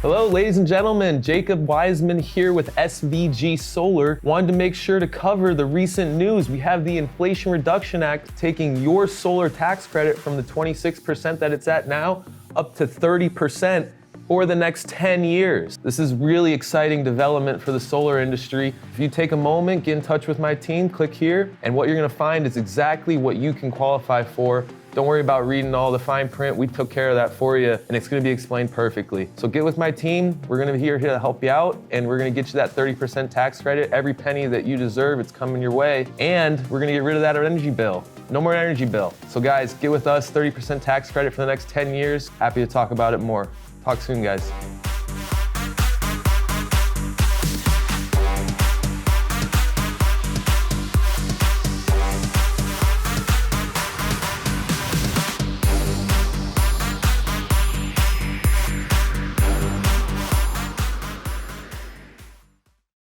Hello, ladies and gentlemen. Jacob Wiseman here with SVG Solar. Wanted to make sure to cover the recent news. We have the Inflation Reduction Act taking your solar tax credit from the 26% that it's at now up to 30% for the next 10 years. This is really exciting development for the solar industry. If you take a moment, get in touch with my team, click here, and what you're gonna find is exactly what you can qualify for. Don't worry about reading all the fine print. We took care of that for you, and it's gonna be explained perfectly. So get with my team. We're gonna be here to help you out, and we're gonna get you that 30% tax credit. Every penny that you deserve, it's coming your way. And we're gonna get rid of that energy bill. No more energy bill. So guys, get with us, 30% tax credit for the next 10 years. Happy to talk about it more. Talk soon, guys.